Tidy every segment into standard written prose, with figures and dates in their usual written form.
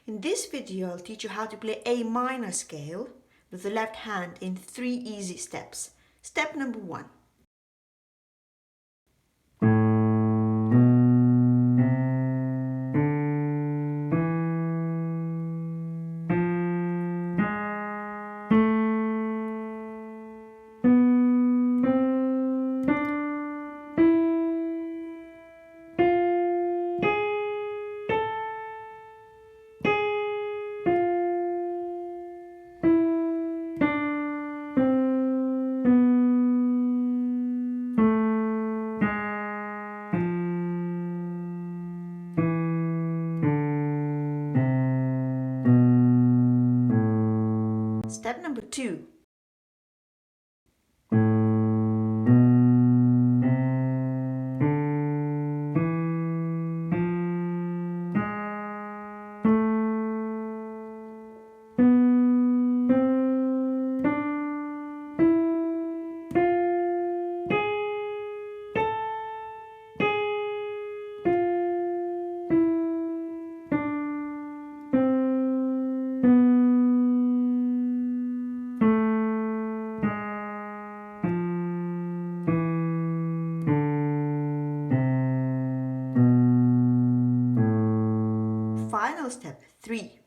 In this video, I'll teach you how to play A minor scale with the left hand in 3 easy steps. Step number 1. Step number 2. Final step 3.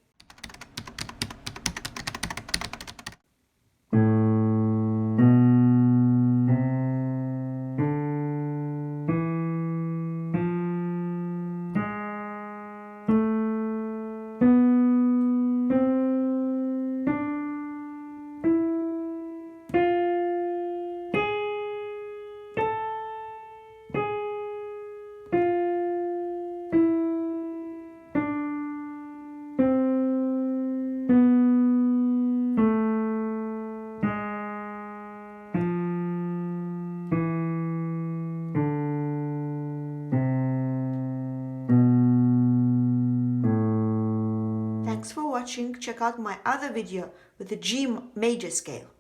Thanks for watching. Check out my other video with the G major scale.